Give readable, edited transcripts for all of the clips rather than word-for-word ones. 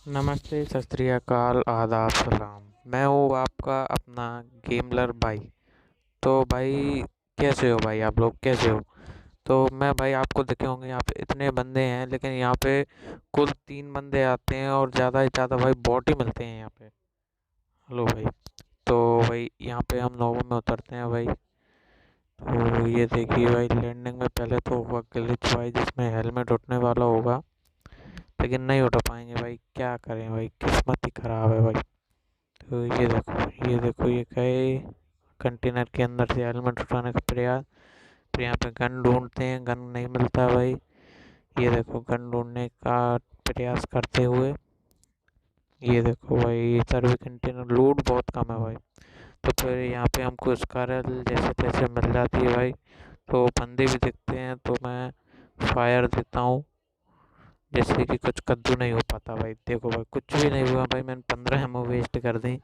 नमस्ते, सत श्री अकाल, आदाब, सलाम। मैं हूँ आपका अपना गेमलर भाई। तो भाई कैसे हो भाई? आप लोग कैसे हो? तो मैं भाई आपको देखे होंगे यहाँ पे इतने बंदे हैं, लेकिन यहाँ पे कुल 3 बंदे आते हैं और ज़्यादा से ज़्यादा भाई बॉट ही मिलते हैं यहाँ पे। हेलो भाई। तो भाई यहाँ पे हम लोगों में उतरते हैं भाई। तो ये देखिए भाई, लैंडिंग में पहले तो होगा ग्लिच भाई, जिसमें हेलमेट उठने वाला होगा, लेकिन नहीं उठा पाएंगे भाई। क्या करें भाई, किस्मत ही ख़राब है भाई। तो ये देखो ये गए कंटेनर के अंदर से हेलमेट उठाने का प्रयास। फिर यहाँ पे गन ढूंढते हैं, गन नहीं मिलता भाई। ये देखो गन ढूंढने का प्रयास करते हुए। ये देखो भाई, इधर भी कंटेनर, लूट बहुत कम है भाई। तो फिर यहाँ पे हमको स्कारल जैसे तैसे मिल जाती है भाई। तो बंदे भी दिखते हैं तो मैं फायर देता हूँ, जैसे कि कुछ कद्दू नहीं हो पाता भाई। देखो भाई कुछ भी नहीं हुआ भाई, मैंने 15 एमओ वेस्ट कर दी।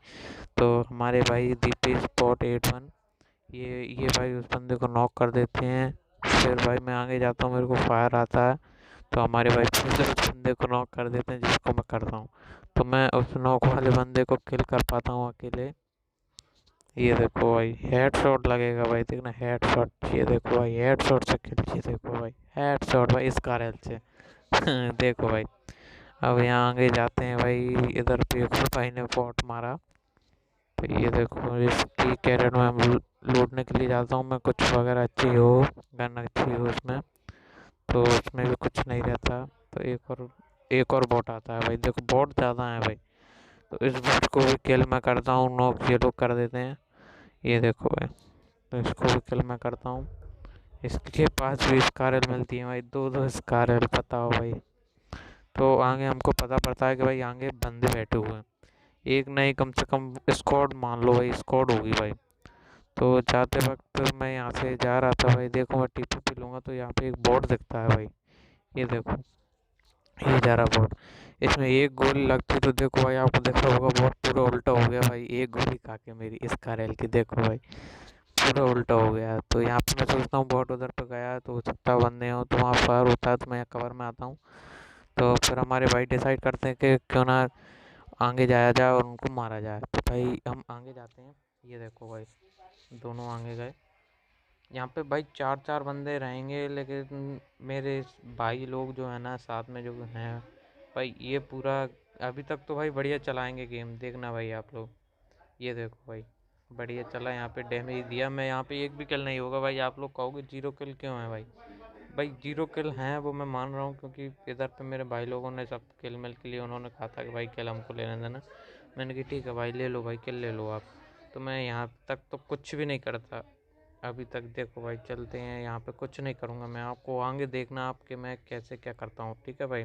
तो हमारे भाई दीपी स्पॉट 81, ये भाई उस बंदे को नॉक कर देते हैं। फिर भाई मैं आगे जाता हूँ, मेरे को फायर आता है। तो हमारे भाई फिर से उस बंदे को नॉक कर देते हैं, जिसको मैं करता हूँ। तो मैं उस नॉक वाले बंदे को किल कर पाता हूँ अकेले। ये देखो भाई हेड शॉट लगेगा भाई, देखना हेड शॉट। ये देखो भाई हेड शॉट से किल। ये देखो भाई हेड शॉट भाई इस कारल से। देखो भाई, अब यहाँ आगे जाते हैं भाई। इधर पे एक और भाई ने बॉट मारा। तो ये देखो इसकी कैरेट में हम लूटने के लिए जाता हूँ मैं, कुछ वगैरह अच्छी हो, गन अच्छी हो उसमें। तो उसमें भी कुछ नहीं रहता। तो एक और बॉट आता है भाई। देखो बॉट ज़्यादा है भाई। तो इस बॉट को भी किल मैं करता हूँ, नॉक ये लोग कर देते हैं। ये देखो भाई, तो इसको भी किल मैं करता हूँ। इसके पास भी स्कारल मिलती है भाई, दो दो स्कारल, बताओ भाई। तो आगे हमको पता पड़ता है कि भाई आगे बंदे बैठे हुए हैं। एक नहीं, कम से कम स्क्वाड मान लो भाई, स्क्वाड होगी भाई। तो जाते वक्त मैं यहाँ से जा रहा था भाई, देखो मैं टीपी पी लूँगा तो यहाँ पे एक बोर्ड दिखता है भाई। ये देखो, ये जा रहा बोर्ड। इसमें एक गोली लगती तो देखो भाई, आपको देखा होगा बहुत पूरा उल्टा हो गया भाई, एक गोली खा के मेरी इस कारल की। देखो भाई पूरा उल्टा हो गया। तो यहाँ पे मैं सोचता हूँ बोर्ड उधर पे गया तो हो सकता है बंदे हो, तो वहाँ फायर होता है, तो मैं कवर में आता हूँ। तो फिर हमारे भाई डिसाइड करते हैं कि क्यों ना आगे जाया जाए और उनको मारा जाए। तो भाई हम आगे जाते हैं। ये देखो भाई, दोनों आगे गए। यहाँ पे भाई चार चार बंदे रहेंगे, लेकिन मेरे भाई लोग जो है ना साथ में जो हैं भाई, ये पूरा अभी तक तो भाई बढ़िया चलाएंगे गेम, देखना भाई आप लोग। ये देखो भाई, बढ़िया चला। यहाँ पे डैमेज दिया मैं, यहाँ पे एक भी किल नहीं होगा भाई। आप लोग कहोगे जीरो किल क्यों है भाई? भाई जीरो किल हैं वो मैं मान रहा हूँ, क्योंकि इधर पे मेरे भाई लोगों ने सब किल मिल के लिए उन्होंने कहा था कि भाई किल हमको लेने देना। मैंने कहा ठीक है भाई, ले लो भाई, किल ले लो आप। तो मैं यहाँ तक तो कुछ भी नहीं करता अभी तक। देखो भाई चलते हैं, यहाँ पे कुछ नहीं करूँगा मैं, आपको आगे देखना आपके मैं कैसे क्या करता हूँ, ठीक है भाई।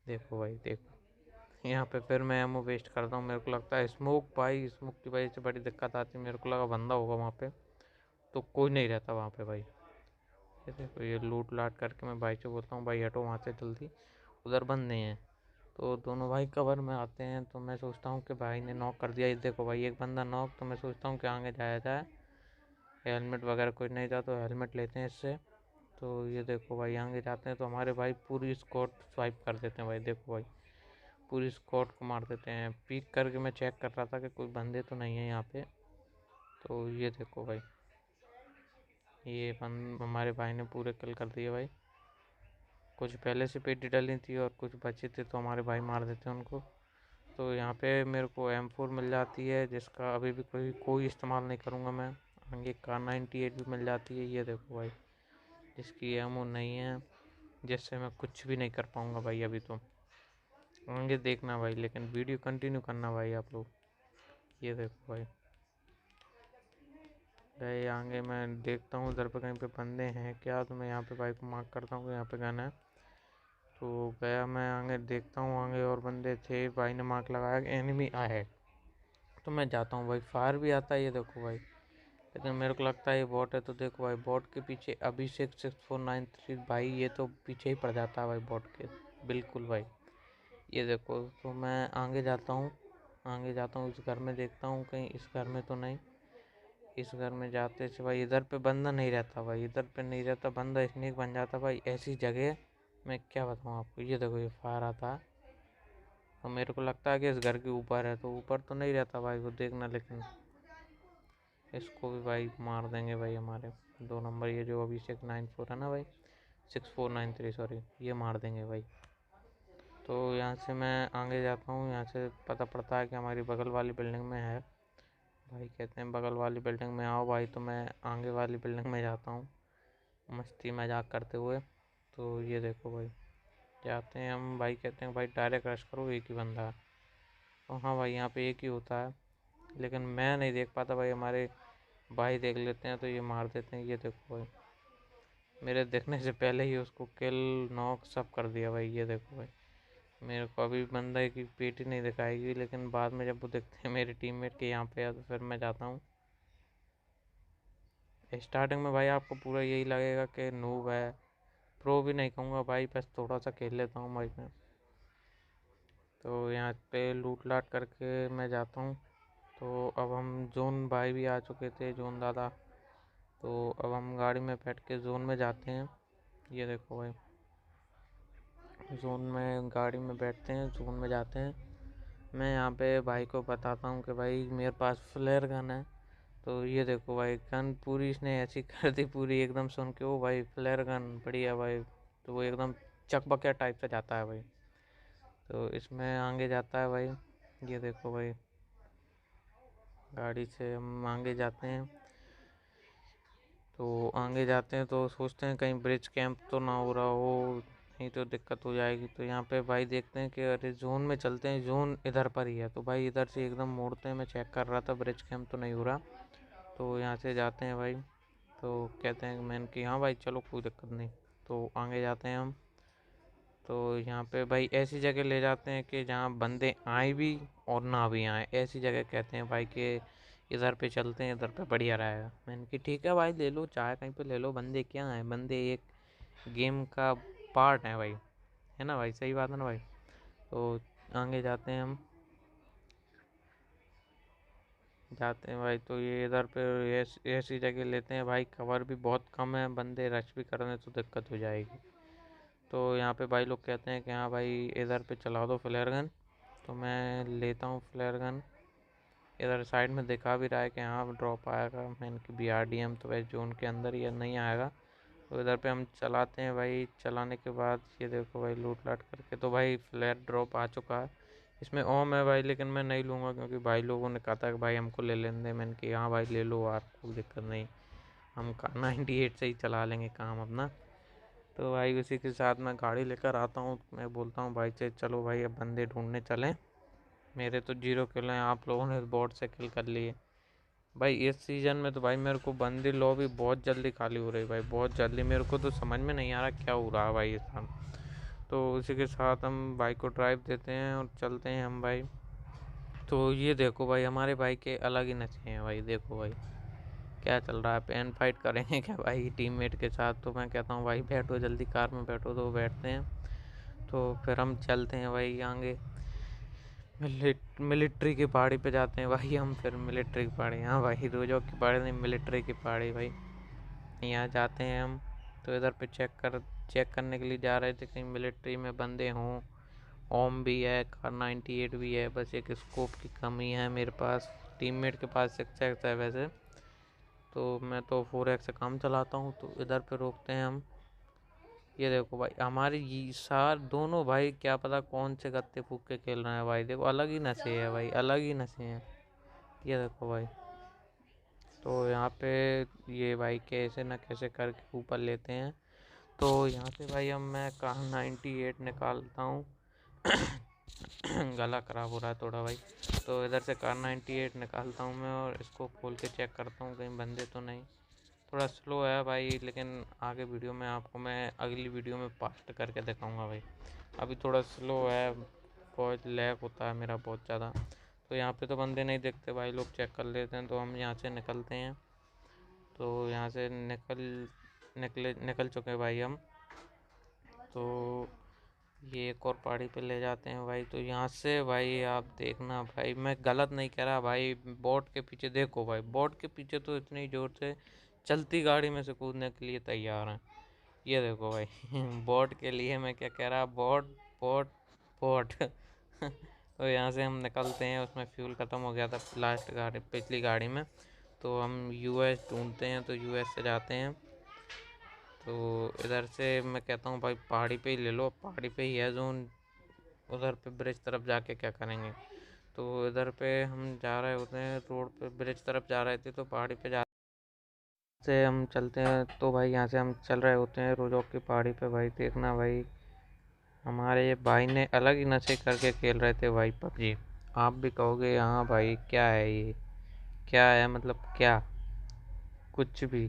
देखो भाई देखो, यहाँ पे फिर मैं एमओ वेस्ट करता हूँ। मेरे को लगता है स्मोक, भाई स्मोक की वजह से बड़ी दिक्कत आती है। मेरे को लगा बंदा होगा वहाँ पे, तो कोई नहीं रहता वहाँ पे भाई। ये देखो, ये लूट लाट करके मैं भाई से बोलता हूँ भाई हटो वहाँ से जल्दी, उधर बंदे हैं। तो दोनों भाई कवर में आते हैं। तो मैं सोचता हूँ कि भाई ने नॉक कर दिया। ये देखो भाई एक बंदा नॉक। तो मैं सोचता हूँ कि आगे जाया जाए, हेलमेट वगैरह कुछ नहीं था तो हेलमेट लेते हैं इससे। तो ये देखो भाई आगे जाते हैं तो हमारे भाई पूरी स्क्वाड स्वाइप कर देते हैं भाई। देखो भाई पूरी स्क्वाड को मार देते हैं। पीक करके मैं चेक कर रहा था कि कोई बंदे तो नहीं है यहाँ पे। तो ये देखो भाई, ये हमारे भाई ने पूरे किल कर दिए भाई। कुछ पहले से पेटी डली थी और कुछ बचे थे, तो हमारे भाई मार देते हैं उनको। तो यहाँ पे मेरे को M4 मिल जाती है, जिसका अभी भी कोई कोई इस्तेमाल नहीं करूँगा मैं। आगे Kar98 भी मिल जाती है। ये देखो भाई, जिसकी एमओ नहीं है, जिससे मैं कुछ भी नहीं कर पाऊँगा भाई अभी। तो आगे देखना भाई, लेकिन वीडियो कंटिन्यू करना भाई आप लोग। ये देखो भाई, गए आगे, मैं देखता हूँ उधर पे कहीं पे बंदे हैं क्या। तो मैं यहाँ पे भाई को मार्क करता हूँ कि यहाँ पे गन है। तो गया मैं आगे, देखता हूँ आगे और बंदे थे। भाई ने मार्क लगाया कि एनिमी है। तो मैं जाता हूँ भाई, फायर भी आता है। ये देखो भाई, लेकिन मेरे को लगता है ये बॉट है। तो देखो भाई बॉट के पीछे अभिषेक 6493 भाई, ये तो पीछे ही पड़ जाता है भाई बॉट के, बिल्कुल भाई। ये देखो, तो मैं आगे जाता हूँ, आगे जाता हूँ इस घर में, देखता हूँ कहीं इस घर में तो नहीं। इस घर में जाते से भाई इधर पे बंदा नहीं रहता भाई, इधर पे नहीं रहता बंदा, स्नेक बन जाता भाई ऐसी जगह। मैं क्या बताऊँ आपको। ये देखो ये फायर आता है। तो मेरे को लगता है कि इस घर के ऊपर है, तो ऊपर तो नहीं रहता भाई वो, देखना। लेकिन इसको भी भाई मार देंगे भाई, हमारे 2 नंबर ये जो अभिषेक 94 है ना भाई, 6493 सॉरी, ये मार देंगे भाई। तो यहाँ से मैं आगे जाता हूँ, यहाँ से पता पड़ता है कि हमारी बगल वाली बिल्डिंग में है। भाई कहते हैं बगल वाली बिल्डिंग में आओ भाई, तो मैं आगे वाली बिल्डिंग में जाता हूँ मस्ती मजाक करते हुए। तो ये देखो भाई, जाते हैं हम। भाई कहते हैं भाई डायरेक्ट रश करो, एक ही बंदा है। तो हाँ भाई, यहाँ पे एक ही होता है, लेकिन मैं नहीं देख पाता भाई, हमारे भाई देख लेते हैं तो ये मार देते हैं। ये देखो भाई, मेरे देखने से पहले ही उसको किल नॉक सब कर दिया भाई। ये देखो भाई, मेरे को अभी बंदा की पेटी नहीं दिखाएगी, लेकिन बाद में जब वो देखते हैं मेरे टीममेट के यहाँ पे है, तो फिर मैं जाता हूँ। स्टार्टिंग में भाई आपको पूरा यही लगेगा कि नूब है, प्रो भी नहीं कहूँगा भाई, बस थोड़ा सा खेल लेता हूँ भाई मैं। तो यहाँ पे लूट लाट करके मैं जाता हूँ। तो अब हम जोन, भाई भी आ चुके थे जोन दादा, तो अब हम गाड़ी में बैठ के जोन में जाते हैं। ये देखो भाई, जोन में गाड़ी में बैठते हैं, जोन में जाते हैं। मैं यहाँ पे भाई को बताता हूँ कि भाई मेरे पास फ्लेयर गन है। तो ये देखो भाई, गन पूरी इसने ऐसी कर दी पूरी एकदम, सुन के ओ भाई फ्लेयर गन बढ़िया भाई। तो वो एकदम चकबकिया टाइप से जाता है भाई। तो इसमें आगे जाता है भाई। ये देखो भाई, गाड़ी से हम आगे जाते हैं। तो आगे जाते हैं तो सोचते हैं कहीं ब्रिज कैंप तो ना हो रहा हो, नहीं तो दिक्कत हो जाएगी। तो यहाँ पे भाई देखते हैं कि अरे जोन में चलते हैं, जोन इधर पर ही है। तो भाई इधर से एकदम मोड़ते हैं, मैं चेक कर रहा था ब्रिज कैंप तो नहीं हो रहा। तो यहाँ से जाते हैं भाई। तो कहते हैं मैंने कि हाँ भाई चलो कोई दिक्कत नहीं। तो आगे जाते हैं हम। तो यहाँ पे भाई ऐसी जगह ले जाते हैं कि जहाँ बंदे आए भी और ना भी आए, ऐसी जगह कहते हैं भाई कि इधर पे चलते हैं, इधर पे बढ़िया रहेगा। मैंने कि ठीक है भाई, ले लो चाहे कहीं पे ले लो, बंदे क्या हैं, बंदे एक गेम का पार्ट है भाई, है ना भाई, सही बात है ना भाई। तो आगे जाते हैं हम, जाते हैं भाई। तो ये इधर पे ऐसी जगह लेते हैं भाई, कवर भी बहुत कम है, बंदे रश भी कर रहे हैं तो दिक्कत हो जाएगी। तो यहाँ पे भाई लोग कहते हैं कि हाँ भाई इधर पे चला दो फ्लेयर गन। तो मैं लेता हूँ फ्लेयर गन। इधर साइड में दिखा भी रहा है कि हाँ ड्रॉप आएगा, मैंने कि BRDM तो वैसे जोन के अंदर ही नहीं आएगा। तो इधर पे हम चलाते हैं भाई। चलाने के बाद ये देखो भाई, लूट लाट करके तो भाई फ्लैट ड्रॉप आ चुका है। इसमें ओम है भाई, लेकिन मैं नहीं लूँगा क्योंकि भाई लोगों ने कहा था कि भाई हमको ले लेने दे। मैंने कि हाँ भाई ले लो यार, कोई दिक्कत नहीं, हम 98 से ही चला लेंगे काम अपना। तो भाई उसी के साथ मैं गाड़ी लेकर आता हूँ, मैं बोलता हूँ भाई से चलो भाई अब बंदे ढूंढने चलें। मेरे तो 0 किल हैं, आप लोगों ने बॉट से किल कर लिए। भाई इस सीज़न में तो भाई मेरे को बंदी लॉबी बहुत जल्दी खाली हो रही भाई, बहुत जल्दी। मेरे को तो समझ में नहीं आ रहा क्या हो रहा है भाई इस टाइम। तो उसी के साथ हम बाइक को ड्राइव देते हैं और चलते हैं हम भाई। तो ये देखो भाई, हमारे भाई के अलग ही नशे हैं भाई। देखो भाई क्या चल रहा है, पेन फाइट करेंगे क्या भाई टीममेट के साथ। तो मैं कहता हूँ भाई बैठो जल्दी कार में बैठो, तो बैठते हैं। तो फिर हम चलते हैं भाई आगे, मिलिट्री की पहाड़ी पे जाते हैं भाई हम। फिर मिलिट्री की पहाड़ी, हाँ भाई रोजो की पहाड़ी नहीं, मिलिट्री की पहाड़ी भाई। यहाँ जाते हैं हम। तो इधर पे चेक करने के लिए जा रहे थे कहीं मिलिट्री में बंदे हों। ओम भी है, कार 98 भी है, बस एक स्कोप की कमी है मेरे पास। टीममेट के पास 6x है वैसे, तो मैं तो 4x से काम चलाता हूँ। तो इधर पे रोकते हैं हम। ये देखो भाई, हमारे ये सार दोनों भाई क्या पता कौन से गत्ते फूक के खेल रहे हैं भाई। देखो अलग ही नशे है भाई, अलग ही नशे हैं। ये देखो भाई, तो यहाँ पे ये भाई कैसे ना कैसे करके ऊपर लेते हैं। तो यहाँ से भाई अब मैं कार 98 निकालता हूँ। गला ख़राब हो रहा है थोड़ा भाई। तो इधर से कार 98 निकालता हूँ मैं, और इसको खोल के चेक करता हूँ कहीं बंदे तो नहीं। थोड़ा स्लो है भाई, लेकिन आगे वीडियो में आपको मैं अगली वीडियो में फास्ट करके दिखाऊंगा भाई। अभी थोड़ा स्लो है, बहुत लैग होता है मेरा बहुत ज़्यादा। तो यहाँ पे तो बंदे नहीं देखते भाई, लोग चेक कर लेते हैं। तो हम यहाँ से निकलते हैं। तो यहाँ से निकल चुके भाई हम। तो ये एक और पहाड़ी पे ले जाते हैं भाई। तो यहाँ से भाई आप देखना भाई, मैं गलत नहीं कह रहा भाई, बोट के पीछे देखो भाई, बोट के पीछे तो इतनी जोर से चलती गाड़ी में से कूदने के लिए तैयार हैं। ये देखो भाई बोट के लिए मैं क्या कह रहा, बोट बोट बोट तो यहाँ से हम निकलते हैं, उसमें फ्यूल ख़त्म हो गया था पिछली गाड़ी में। तो हम यूएस ढूंढते हैं, तो यूएस से जाते हैं। तो इधर से मैं कहता हूँ भाई पहाड़ी पे ही ले लो, पहाड़ी पे ही है जोन। उधर पे ब्रिज तरफ जाके क्या करेंगे। तो इधर पे हम जा रहे होते हैं, रोड पे ब्रिज तरफ जा रहे थे, तो पहाड़ी पे जा से हम चलते हैं। तो भाई यहाँ से हम चल रहे होते हैं रोजोक की पहाड़ी पे। भाई देखना भाई, हमारे भाई ने अलग ही नशे करके खेल रहे थे भाई पबजी। आप भी कहोगे हाँ भाई क्या है ये, क्या है मतलब क्या, कुछ भी।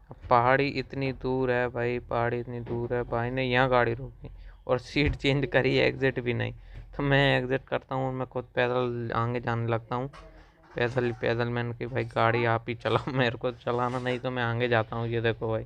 अब पहाड़ी इतनी दूर है भाई, पहाड़ी इतनी दूर है, भाई ने यहाँ गाड़ी रोकी और सीट चेंज करी, एग्जिट भी नहीं। तो मैं एग्जिट करता हूँ, मैं खुद पैदल आगे जाने लगता हूँ। पैदल ही पैदल मैंने कि भाई गाड़ी आप ही चलाओ, मेरे को चलाना नहीं तो मैं आगे जाता हूँ। ये देखो भाई,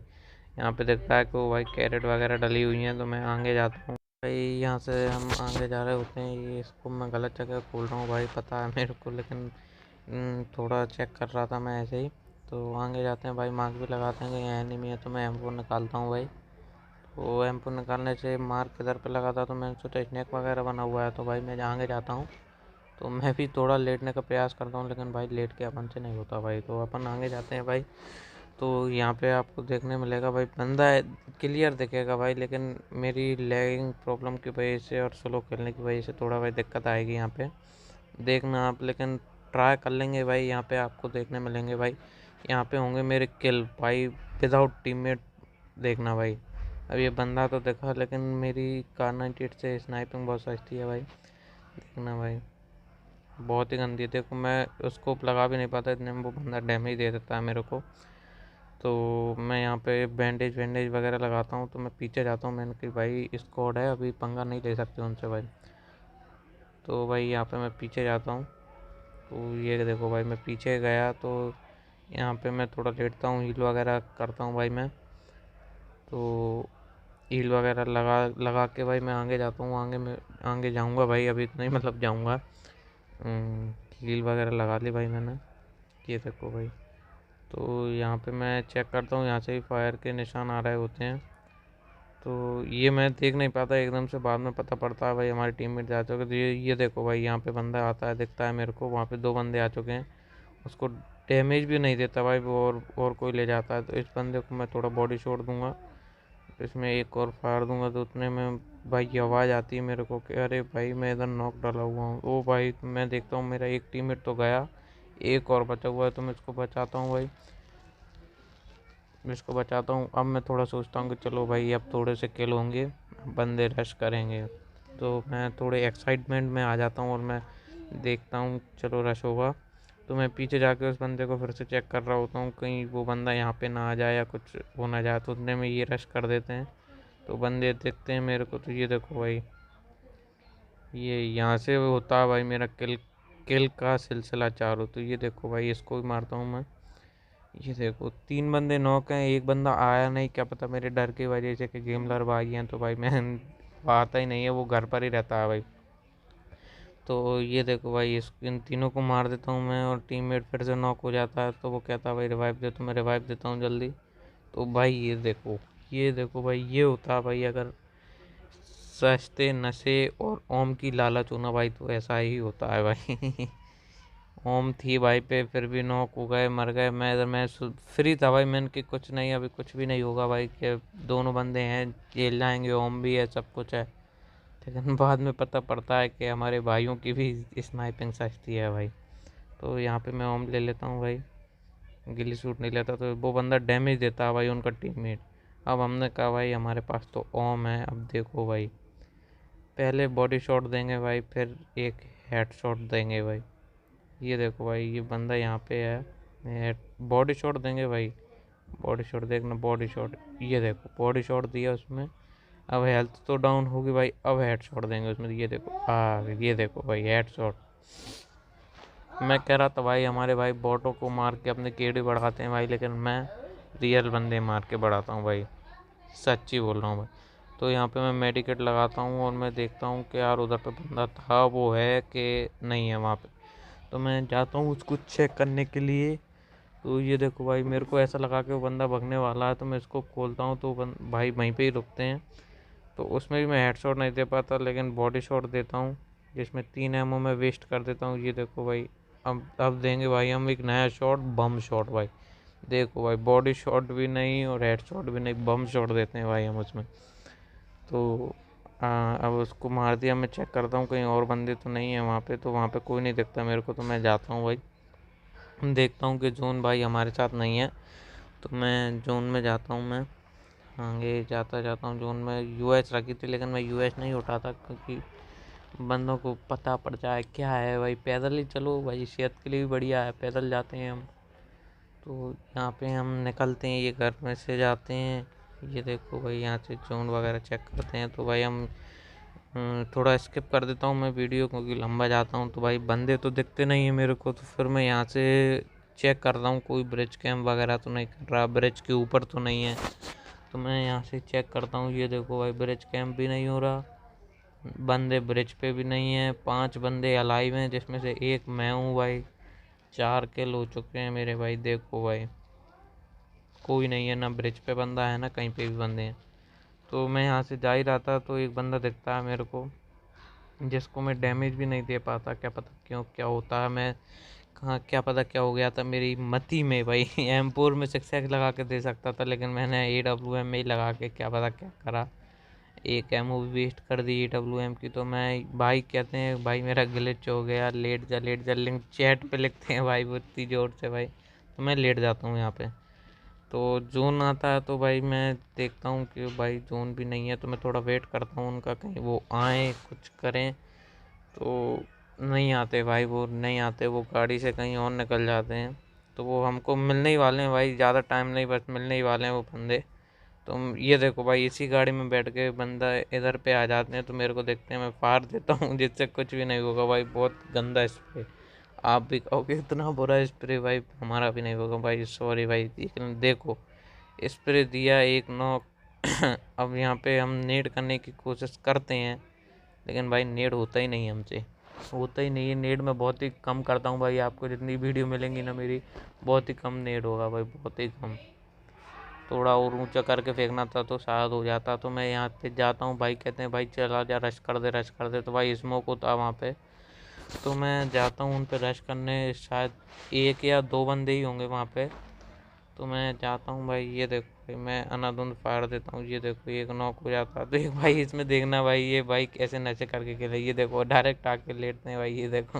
यहाँ पे दिखता है कि वो भाई कैरेट वगैरह डली हुई हैं, तो मैं आगे जाता हूँ। भाई यहाँ से हम आगे जा रहे होते हैं, ये इसको मैं गलत जगह खोल रहा हूँ भाई, पता है मेरे को, लेकिन थोड़ा चेक कर रहा था मैं ऐसे ही। तो आगे जाते हैं भाई, मार्क भी लगाते हैं कि यहाँ एनिमी है, तो मैं M4 निकालता हूँ भाई। तो M4 निकालने से मार्क किधर पे लगा था, तो मैंने सोचा स्नैक वगैरह बना हुआ है, तो भाई मैं आगे जाता हूँ। तो मैं भी थोड़ा लेटने का प्रयास करता हूँ, लेकिन भाई लेट के अपन से नहीं होता भाई, तो अपन आगे जाते हैं भाई। तो यहाँ पे आपको देखने मिलेगा भाई बंदा क्लियर दिखेगा भाई, लेकिन मेरी लैगिंग प्रॉब्लम की वजह से और स्लो खेलने की वजह से थोड़ा भाई दिक्कत आएगी यहाँ पे, देखना आप। लेकिन ट्राई कर लेंगे भाई, यहाँ पे आपको देखने मिलेंगे भाई, यहाँ पे होंगे मेरे किल भाई विदाउट टीममेट। देखना भाई, अब ये बंदा तो देखा, लेकिन मेरी कार 98 से स्नाइपिंग बहुत सस्ती है भाई। देखना भाई, बहुत ही गंदी है। देखो मैं उसको लगा भी नहीं पाता, इतने में वो बंदा डैमेज दे देता है मेरे को। तो मैं यहाँ पे बैंडेज वैंडेज वगैरह लगाता हूँ, तो मैं पीछे जाता हूँ। मैंने कि भाई स्क्वाड है, अभी पंगा नहीं ले सकते उनसे भाई। तो भाई यहाँ पे मैं पीछे जाता हूँ। तो ये देखो भाई, मैं पीछे गया, तो यहाँ पे मैं थोड़ा लेटता हूँ, हील वगैरह करता हूँ भाई मैं। तो हील वगैरह लगा लगा के भाई मैं आगे जाता हूँ, आगे जाऊँगा भाई, अभी तो नहीं मतलब जाऊँगा। हील वगैरह लगा ली भाई मैंने। ये देखो भाई, तो यहाँ पे मैं चेक करता हूँ, यहाँ से भी फायर के निशान आ रहे होते हैं। तो ये मैं देख नहीं पाता एकदम से, बाद में पता पड़ता है भाई हमारे टीममेट जा चुके। तो ये देखो भाई, यहाँ पे बंदा आता है दिखता है मेरे को, वहाँ पे 2 बंदे आ चुके हैं। उसको डैमेज भी नहीं देता भाई वो, और कोई ले जाता है। तो इस बंदे को मैं थोड़ा बॉडी शॉट दूंगा, इसमें एक और फायर दूंगा, तो उतने में भाई की आवाज़ आती है मेरे को कि अरे भाई मैं इधर नॉक डाला हुआ हूँ। ओ भाई मैं देखता हूँ मेरा एक टीममेट तो गया, एक और बचा हुआ है, तो मैं इसको बचाता हूँ भाई, मैं इसको बचाता हूँ। अब मैं थोड़ा सोचता हूँ कि चलो भाई अब थोड़े से किल होंगे, बंदे रश करेंगे। तो मैं थोड़े एक्साइटमेंट में आ जाता हूँ और मैं देखता हूँ चलो रश होगा। तो मैं पीछे जाके उस बंदे को फिर से चेक कर रहा होता हूँ, कहीं वो बंदा यहाँ पे ना आ जाए या कुछ हो ना जाए। तो उतने में ये रश कर देते हैं, तो बंदे देखते हैं मेरे को। तो ये देखो भाई, ये यहाँ से होता है भाई मेरा किल किल का सिलसिला चालू। तो ये देखो भाई, इसको भी मारता हूँ मैं। ये देखो 3 बंदे नॉक हैं, एक बंदा आया नहीं, क्या पता मेरे डर की वजह से कि गेमलर भाई हैं, तो भाई मैं वो आता ही नहीं है, वो घर पर ही रहता है भाई। तो ये देखो भाई, इन तीनों को मार देता हूँ मैं, और टीममेट फिर से नॉक हो जाता है। तो वो कहता है भाई रिवाइव दे, तो मैं रिवाइव देता हूँ जल्दी। तो भाई ये देखो भाई, ये होता है भाई अगर सस्ते नशे और ओम की लालच होना भाई, तो ऐसा ही होता है भाई। ओम थी भाई पे, फिर भी नॉक हो गए, मर गए। मैं फ्री था भाई, मैंने कि कुछ नहीं, अभी कुछ भी नहीं होगा भाई, कि दोनों बंदे हैं जेल जाएंगे, ओम भी है, सब कुछ है। लेकिन बाद में पता पड़ता है कि हमारे भाइयों की भी स्नाइपिंग सस्ती है भाई। तो यहाँ पे मैं ओम ले लेता हूँ भाई, गिली सूट नहीं लेता, तो वो बंदा डैमेज देता है भाई, उनका टीममेट। अब हमने कहा भाई हमारे पास तो ओम है, अब देखो भाई, पहले बॉडी शॉट देंगे भाई, फिर एक हेड शॉट देंगे भाई। ये देखो भाई, ये बंदा यहाँ पे है, बॉडी शॉट देंगे भाई, बॉडी शॉट देखना, बॉडी शॉट। ये देखो बॉडी शॉट दिया उसमें, अब हेल्थ तो डाउन होगी भाई, अब हेड शॉट देंगे उसमें। ये देखो ये देखो भाई हेड शॉट। मैं कह रहा था भाई हमारे भाई बॉटों को मार के अपने केडी बढ़ाते हैं भाई, लेकिन मैं रियल बंदे मार के बढ़ाता हूँ भाई, सच्ची बोल रहा हूँ भाई। तो यहाँ पे मैं मेडिकेट लगाता हूँ और मैं देखता हूँ कि यार उधर पे बंदा था, वो है कि नहीं है वहाँ पे। तो मैं जाता हूँ उसको चेक करने के लिए। तो ये देखो भाई, मेरे को ऐसा लगा कि वो बंदा भगने वाला है, तो मैं इसको खोलता हूँ, तो भाई वहीं पे ही रुकते हैं। तो उसमें भी मैं हेडशॉट नहीं दे पाता, लेकिन बॉडी शॉट देता हूँ। जिसमें 3 एमओ मैं वेस्ट कर देता हूँ। ये देखो भाई, अब देंगे भाई हम एक नया शॉट, बम शॉट भाई। देखो भाई, बॉडी शॉट भी नहीं और हेड शॉट भी नहीं, बम शॉट देते हैं भाई हम उसमें। तो अब उसको मार दिया। मैं चेक करता हूँ कहीं और बंदे तो नहीं है वहाँ पे, तो वहाँ पे कोई नहीं दिखता मेरे को। तो मैं जाता हूँ भाई, देखता हूँ कि जोन भाई हमारे साथ नहीं है। तो मैं जोन में जाता हूँ। मैं आगे जाता जाता हूँ जोन में। यूएस रखी थी लेकिन मैं यूएस नहीं उठाता, क्योंकि बंदों को पता पड़ जाए क्या है भाई। पैदल ही चलो भाई, सेहत के लिए भी बढ़िया है, पैदल जाते हैं हम। तो यहाँ पे हम निकलते हैं, ये घर में से जाते हैं। ये देखो भाई, यहाँ से जोन वगैरह चेक करते हैं। तो भाई हम थोड़ा स्किप कर देता हूँ मैं वीडियो, क्योंकि लंबा जाता हूँ। तो भाई बंदे तो दिखते नहीं है मेरे को, तो फिर मैं यहाँ से चेक करता हूँ कोई ब्रिज कैम्प वगैरह तो नहीं कर रहा, ब्रिज के ऊपर तो नहीं है। तो मैं यहाँ से चेक करता हूँ। ये देखो भाई, ब्रिज कैम्प भी नहीं हो रहा, बंदे ब्रिज पे भी नहीं है। 5 बंदे अलाइव हैं, जिसमें से एक मैं हूँ भाई। 4 किल हो चुके हैं मेरे भाई। देखो भाई, कोई नहीं है, ना ब्रिज पे बंदा है ना कहीं पे भी बंदे हैं। तो मैं यहाँ से जा ही रहा था, तो एक बंदा दिखता है मेरे को, जिसको मैं डैमेज भी नहीं दे पाता। क्या पता क्यों, क्या होता है, मैं कहाँ, क्या पता क्या हो गया था मेरी मति में भाई। M4 में 6x लगा के दे सकता था, लेकिन मैंने AWM में ही लगा के क्या पता क्या करा, एक एमओ भी वेस्ट कर दी AWM की। तो मैं भाई, कहते हैं भाई मेरा ग्लिच हो गया, लेट जा लिंक चैट पे लिखते हैं भाई वो इतनी ज़ोर से भाई। तो मैं लेट जाता हूँ यहाँ पे। तो जोन आता है, तो भाई मैं देखता हूँ कि भाई जोन भी नहीं है। तो मैं थोड़ा वेट करता हूँ उनका, कहीं वो आए कुछ करें। तो नहीं आते भाई, वो नहीं आते, वो गाड़ी से कहीं और निकल जाते हैं। तो वो हमको मिलने ही वाले हैं भाई, ज़्यादा टाइम नहीं, बस मिलने ही वाले हैं वो बंदे। तो ये देखो भाई, इसी गाड़ी में बैठ के बंदा इधर पे आ जाते हैं, तो मेरे को देखते हैं, मैं फाड़ देता हूँ, जिससे कुछ भी नहीं होगा भाई। बहुत गंदा स्प्रे, आप भी कहोगे इतना बुरा स्प्रे भाई, हमारा भी नहीं होगा भाई, सॉरी भाई। लेकिन देखो, स्प्रे दिया, एक नॉक। अब यहाँ पे हम नेड करने की कोशिश करते हैं, लेकिन भाई नेड होता ही नहीं हमसे, होता ही नहीं है नेड। मैं बहुत ही कम करता हूँ भाई, आपको जितनी वीडियो मिलेंगी ना मेरी, बहुत ही कम नेड होगा भाई, बहुत ही कम। थोड़ा और ऊंचा करके फेंकना था तो शायद हो जाता। तो मैं यहाँ पे जाता हूँ भाई, कहते हैं भाई चला जा, रश कर दे, रश कर दे। तो भाई स्मोक होता वहाँ पे, तो मैं जाता हूँ उन पे रश करने। शायद 1 या 2 बंदे ही होंगे वहाँ पे। तो मैं जाता हूँ भाई, ये देखो भाई, मैं अनाधुंध फाड़ देता हूँ। ये देखो, एक नॉक हो जाता है। तो एक भाई इसमें देखना भाई, ये भाई कैसे नशे करके खेले। ये देखो, डायरेक्ट आके लेटते हैं भाई, ये देखो।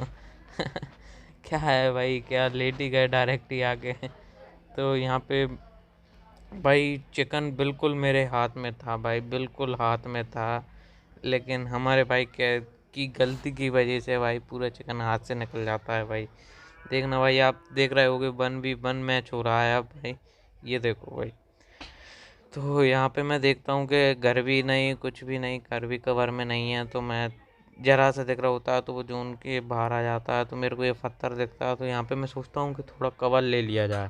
क्या है भाई, क्या लेट ही गए डायरेक्ट ही आके। तो यहाँ पे भाई चिकन बिल्कुल मेरे हाथ में था भाई, बिल्कुल हाथ में था। लेकिन हमारे भाई क्या की गलती की वजह से भाई पूरा चिकन हाथ से निकल जाता है भाई। देखना भाई, आप देख रहे होगे 1v1 मैच हो रहा है अब भाई। ये देखो भाई, तो यहाँ पे मैं देखता हूँ कि घर भी नहीं, कुछ भी नहीं, घर भी कवर में नहीं है। तो मैं जरा सा दिख रहा होता है तो वो जोन के बाहर आ जाता है। तो मेरे को ये पत्थर दिखता है, तो यहाँ पे मैं सोचता हूँ कि थोड़ा कवर ले लिया जाए।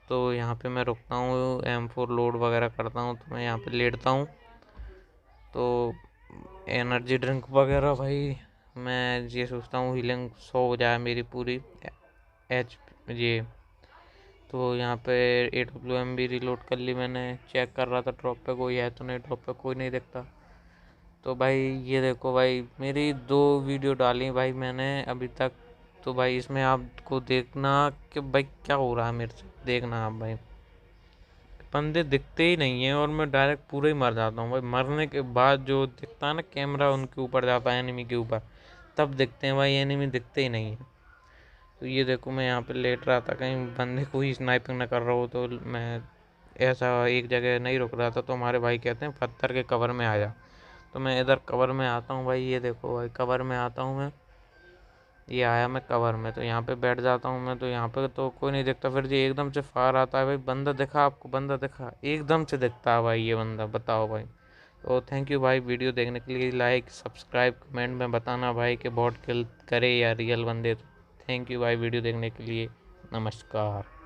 तो यहाँ पे मैं रुकता हूँ, M4 लोड वगैरह करता हूँ। तो मैं यहाँ पे लेटता हूँ। तो एनर्जी ड्रिंक वगैरह भाई, मैं ये सोचता हूँ हीलिंग 100 हो जाए मेरी पूरी एच ये। तो यहाँ पे AWM भी रिलोड कर ली मैंने, चेक कर रहा था ड्रॉप पे कोई है तो नहीं, ड्रॉप पे कोई नहीं दिखता। तो भाई ये देखो भाई, मेरी 2 वीडियो डाली भाई मैंने अभी तक। तो भाई इसमें आपको देखना कि भाई क्या हो रहा है मेरे से, देखना आप भाई, बंदे दिखते ही नहीं है और मैं डायरेक्ट पूरा ही मर जाता हूँ भाई। मरने के बाद जो दिखता है ना, कैमरा उनके ऊपर जाता है, एनिमी के ऊपर, तब दिखते हैं भाई, एनिमी दिखते ही नहीं है। तो ये देखो, मैं यहाँ पे लेट रहा था, कहीं बंदे कोई स्नाइपिंग ना कर रहा हो। तो मैं ऐसा एक जगह नहीं रुक रहा था। तो हमारे भाई कहते हैं पत्थर के कवर में आ जा। तो मैं इधर कवर में आता हूँ भाई, ये देखो भाई, कवर में आता हूँ मैं, ये आया मैं कवर में। तो यहाँ पे बैठ जाता हूँ मैं। तो यहाँ पे तो कोई नहीं दिखता, फिर ये एकदम से फायर आता है भाई। बंदा दिखा आपको, बंदा दिखा, एकदम से दिखता है भाई ये बंदा, बताओ भाई। तो थैंक यू भाई वीडियो देखने के लिए। लाइक, सब्सक्राइब, कमेंट में बताना भाई कि बॉट किल करे या रियल बंदे। तो थैंक यू भाई वीडियो देखने के लिए, नमस्कार।